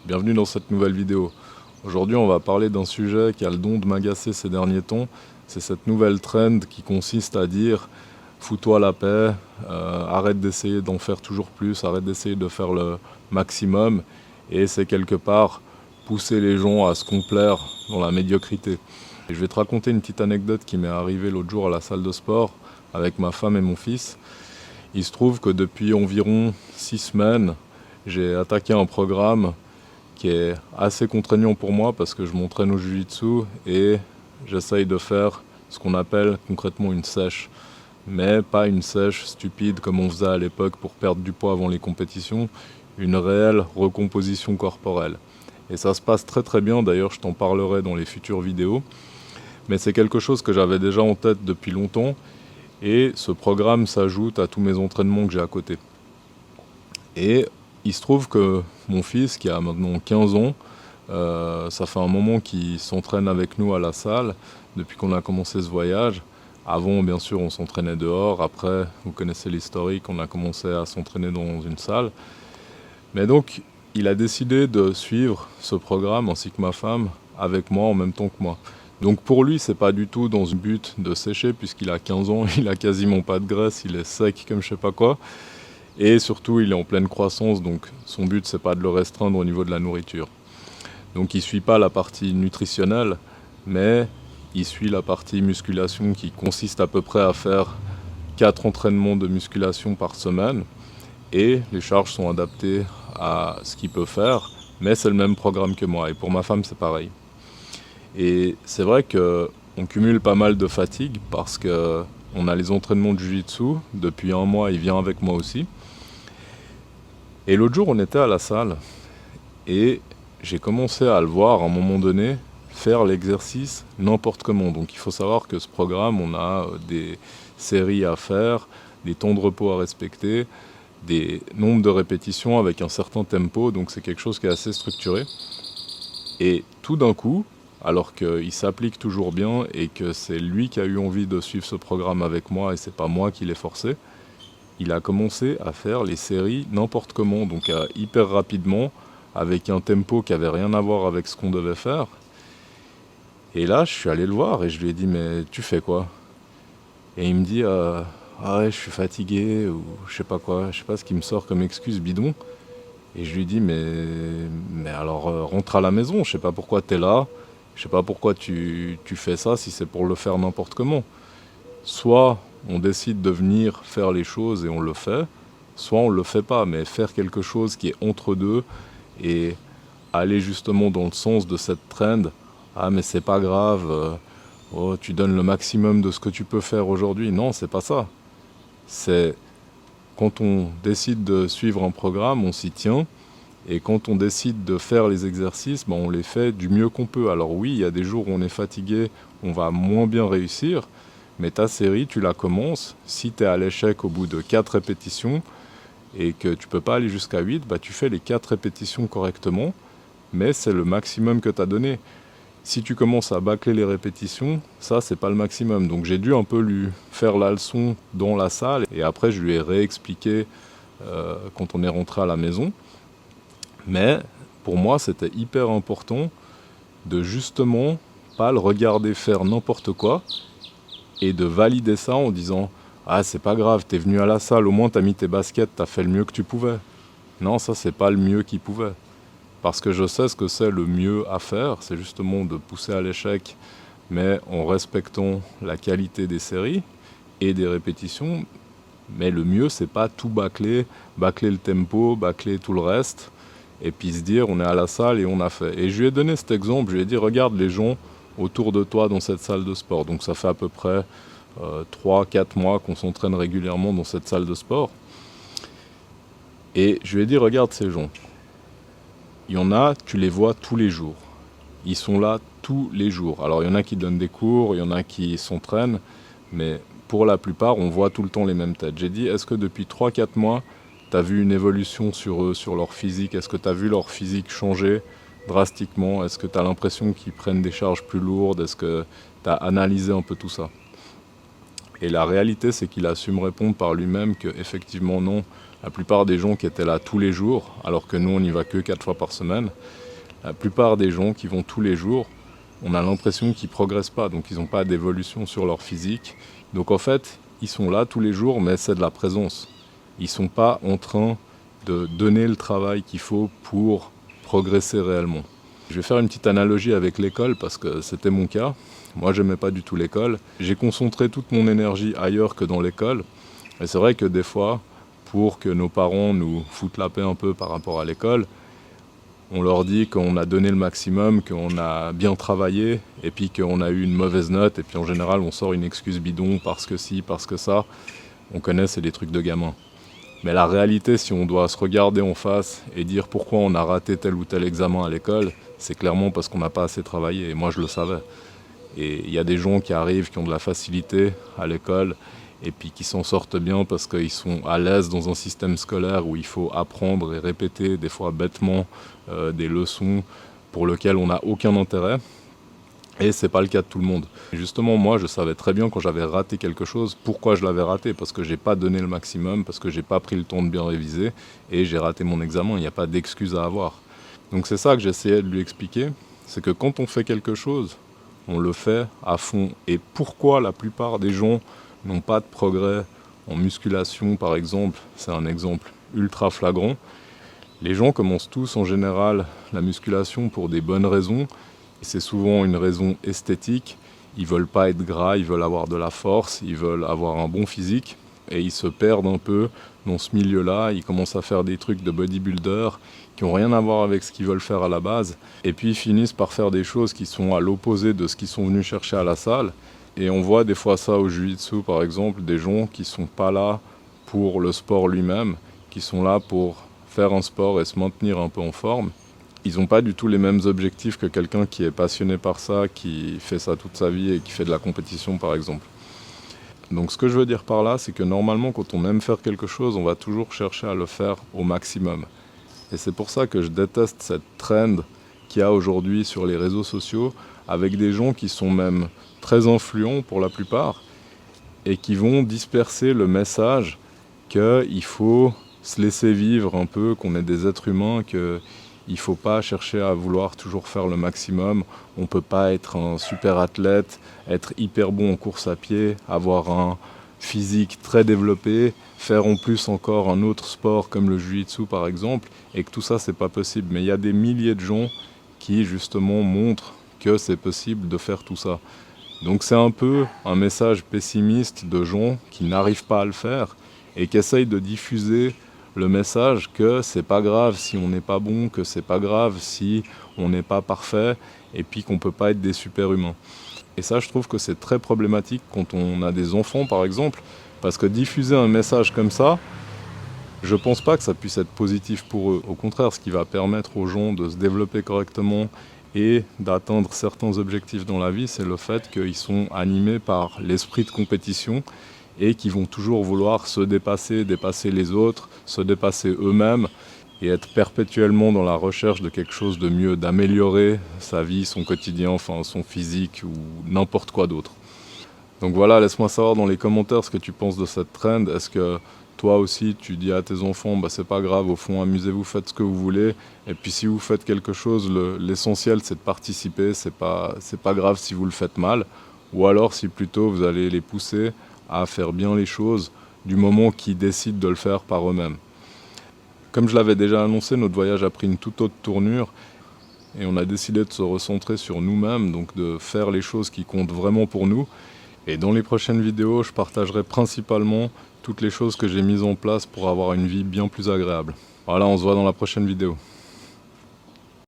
bienvenue dans cette nouvelle vidéo. Aujourd'hui on va parler d'un sujet qui a le don de m'agacer ces derniers temps. C'est cette nouvelle trend qui consiste à dire fous-toi la paix, arrête d'essayer d'en faire toujours plus, arrête d'essayer de faire le maximum, et c'est quelque part pousser les gens à se complaire dans la médiocrité. Et je vais te raconter une petite anecdote qui m'est arrivée l'autre jour à la salle de sport avec ma femme et mon fils. Il se trouve que depuis environ 6 semaines, j'ai attaqué un programme qui est assez contraignant pour moi parce que je m'entraîne au jiu-jitsu et j'essaye de faire ce qu'on appelle concrètement une sèche. Mais pas une sèche stupide comme on faisait à l'époque pour perdre du poids avant les compétitions, une réelle recomposition corporelle. Et ça se passe très très bien, d'ailleurs je t'en parlerai dans les futures vidéos. Mais c'est quelque chose que j'avais déjà en tête depuis longtemps et ce programme s'ajoute à tous mes entraînements que j'ai à côté. Et il se trouve que mon fils, qui a maintenant 15 ans, ça fait un moment qu'il s'entraîne avec nous à la salle depuis qu'on a commencé ce voyage. Avant, bien sûr, on s'entraînait dehors. Après, vous connaissez l'historique, on a commencé à s'entraîner dans une salle. Mais donc, il a décidé de suivre ce programme, ainsi que ma femme, avec moi en même temps que moi. Donc pour lui, c'est pas du tout dans un but de sécher, puisqu'il a 15 ans, il a quasiment pas de graisse, il est sec comme je sais pas quoi. Et surtout, il est en pleine croissance, donc son but, c'est pas de le restreindre au niveau de la nourriture. Donc il suit pas la partie nutritionnelle, mais il suit la partie musculation qui consiste à peu près à faire 4 entraînements de musculation par semaine. Et les charges sont adaptées à ce qu'il peut faire, mais c'est le même programme que moi. Et pour ma femme, c'est pareil. Et c'est vrai qu'on cumule pas mal de fatigue parce qu'on a les entraînements de jiu-jitsu. Depuis un mois, il vient avec moi aussi. Et l'autre jour, on était à la salle et j'ai commencé à le voir à un moment donné faire l'exercice n'importe comment. Donc il faut savoir que ce programme, on a des séries à faire, des temps de repos à respecter, des nombres de répétitions avec un certain tempo, donc c'est quelque chose qui est assez structuré. Et tout d'un coup, alors qu'il s'applique toujours bien et que c'est lui qui a eu envie de suivre ce programme avec moi et c'est pas moi qui l'ai forcé, il a commencé à faire les séries n'importe comment, donc hyper rapidement, avec un tempo qui avait rien à voir avec ce qu'on devait faire. Et là, je suis allé le voir et je lui ai dit « mais tu fais quoi ?» Et il me dit ah ouais, je suis fatigué » ou je sais pas quoi, je sais pas ce qui me sort comme excuse bidon. Et je lui dis mais alors rentre à la maison, je sais pas pourquoi t'es là, je sais pas pourquoi tu fais ça si c'est pour le faire n'importe comment. Soit on décide de venir faire les choses et on le fait, soit on le fait pas, mais faire quelque chose qui est entre deux et aller justement dans le sens de cette trend, ah mais c'est pas grave, oh, tu donnes le maximum de ce que tu peux faire aujourd'hui. Non, c'est pas ça. C'est quand on décide de suivre un programme, on s'y tient. Et quand on décide de faire les exercices, ben on les fait du mieux qu'on peut. Alors oui, il y a des jours où on est fatigué, on va moins bien réussir. Mais ta série, tu la commences. Si tu es à l'échec au bout de 4 répétitions et que tu peux pas aller jusqu'à 8, bah tu fais les 4 répétitions correctement. Mais c'est le maximum que tu as donné. Si tu commences à bâcler les répétitions, ça c'est pas le maximum. Donc j'ai dû un peu lui faire la leçon dans la salle et après je lui ai réexpliqué quand on est rentré à la maison. Mais pour moi c'était hyper important de justement pas le regarder faire n'importe quoi et de valider ça en disant « ah c'est pas grave, t'es venu à la salle, au moins t'as mis tes baskets, t'as fait le mieux que tu pouvais ». Non, ça c'est pas le mieux qu'il pouvait. Parce que je sais ce que c'est le mieux à faire, c'est justement de pousser à l'échec, mais en respectant la qualité des séries et des répétitions. Mais le mieux, c'est pas tout bâcler le tempo, bâcler tout le reste, et puis se dire on est à la salle et on a fait. Et je lui ai donné cet exemple, je lui ai dit regarde les gens autour de toi dans cette salle de sport. Donc ça fait à peu près 3-4 mois qu'on s'entraîne régulièrement dans cette salle de sport. Et je lui ai dit regarde ces gens. Il y en a, tu les vois tous les jours. Ils sont là tous les jours. Alors il y en a qui donnent des cours, il y en a qui s'entraînent, mais pour la plupart, on voit tout le temps les mêmes têtes. J'ai dit, est-ce que depuis 3-4 mois, tu as vu une évolution sur eux, sur leur physique? Est-ce que tu as vu leur physique changer drastiquement? Est-ce que tu as l'impression qu'ils prennent des charges plus lourdes? Est-ce que tu as analysé un peu tout ça? Et la réalité, c'est qu'il a su me répondre par lui-même que effectivement non. La plupart des gens qui étaient là tous les jours, alors que nous on n'y va que 4 fois par semaine, la plupart des gens qui vont tous les jours, on a l'impression qu'ils ne progressent pas, donc ils n'ont pas d'évolution sur leur physique. Donc en fait, ils sont là tous les jours, mais c'est de la présence. Ils ne sont pas en train de donner le travail qu'il faut pour progresser réellement. Je vais faire une petite analogie avec l'école parce que c'était mon cas. Moi, j'aimais pas du tout l'école. J'ai concentré toute mon énergie ailleurs que dans l'école. Et c'est vrai que des fois, pour que nos parents nous foutent la paix un peu par rapport à l'école, on leur dit qu'on a donné le maximum, qu'on a bien travaillé, et puis qu'on a eu une mauvaise note, et puis en général, on sort une excuse bidon parce que si, parce que ça. On connaît, c'est des trucs de gamin. Mais la réalité, si on doit se regarder en face et dire pourquoi on a raté tel ou tel examen à l'école, c'est clairement parce qu'on n'a pas assez travaillé, et moi je le savais. Et il y a des gens qui arrivent, qui ont de la facilité à l'école, et puis qui s'en sortent bien parce qu'ils sont à l'aise dans un système scolaire où il faut apprendre et répéter, des fois bêtement, des leçons pour lesquelles on n'a aucun intérêt. Et c'est pas le cas de tout le monde. Et justement, moi, je savais très bien quand j'avais raté quelque chose, pourquoi je l'avais raté. Parce que j'ai pas donné le maximum, parce que j'ai pas pris le temps de bien réviser, et j'ai raté mon examen, il n'y a pas d'excuse à avoir. Donc c'est ça que j'essayais de lui expliquer, c'est que quand on fait quelque chose, on le fait à fond. Et pourquoi la plupart des gens n'ont pas de progrès en musculation, par exemple, c'est un exemple ultra flagrant. Les gens commencent tous en général la musculation pour des bonnes raisons. C'est souvent une raison esthétique. Ils veulent pas être gras, ils veulent avoir de la force, ils veulent avoir un bon physique. Et ils se perdent un peu dans ce milieu-là. Ils commencent à faire des trucs de bodybuilder qui n'ont rien à voir avec ce qu'ils veulent faire à la base. Et puis ils finissent par faire des choses qui sont à l'opposé de ce qu'ils sont venus chercher à la salle. Et on voit des fois ça au jiu-jitsu par exemple, des gens qui ne sont pas là pour le sport lui-même, qui sont là pour faire un sport et se maintenir un peu en forme. Ils n'ont pas du tout les mêmes objectifs que quelqu'un qui est passionné par ça, qui fait ça toute sa vie et qui fait de la compétition par exemple. Donc ce que je veux dire par là, c'est que normalement quand on aime faire quelque chose, on va toujours chercher à le faire au maximum. Et c'est pour ça que je déteste cette trend qu'il y a aujourd'hui sur les réseaux sociaux, avec des gens qui sont même très influents pour la plupart, et qui vont disperser le message qu'il faut se laisser vivre un peu, qu'on est des êtres humains, qu'il ne faut pas chercher à vouloir toujours faire le maximum. On ne peut pas être un super athlète, être hyper bon en course à pied, avoir un physique très développé, faire en plus encore un autre sport comme le jiu-jitsu par exemple, et que tout ça c'est pas possible. Mais il y a des milliers de gens qui justement montrent que c'est possible de faire tout ça. Donc c'est un peu un message pessimiste de gens qui n'arrivent pas à le faire et qui essayent de diffuser le message que c'est pas grave si on n'est pas bon, que c'est pas grave si on n'est pas parfait et puis qu'on peut pas être des super-humains. Et ça, je trouve que c'est très problématique quand on a des enfants, par exemple, parce que diffuser un message comme ça, je pense pas que ça puisse être positif pour eux. Au contraire, ce qui va permettre aux gens de se développer correctement et d'atteindre certains objectifs dans la vie, c'est le fait qu'ils sont animés par l'esprit de compétition et qu'ils vont toujours vouloir se dépasser, dépasser les autres, se dépasser eux-mêmes et être perpétuellement dans la recherche de quelque chose de mieux, d'améliorer sa vie, son quotidien, enfin son physique ou n'importe quoi d'autre. Donc voilà, laisse-moi savoir dans les commentaires ce que tu penses de cette trend. Est-ce que toi aussi tu dis à tes enfants, bah c'est pas grave, au fond amusez-vous, faites ce que vous voulez, et puis si vous faites quelque chose, l'essentiel c'est de participer, c'est pas grave si vous le faites mal, ou alors si plutôt vous allez les pousser à faire bien les choses du moment qu'ils décident de le faire par eux-mêmes. Comme je l'avais déjà annoncé, notre voyage a pris une toute autre tournure et on a décidé de se recentrer sur nous-mêmes, donc de faire les choses qui comptent vraiment pour nous. Et dans les prochaines vidéos, je partagerai principalement toutes les choses que j'ai mises en place pour avoir une vie bien plus agréable. Voilà, on se voit dans la prochaine vidéo.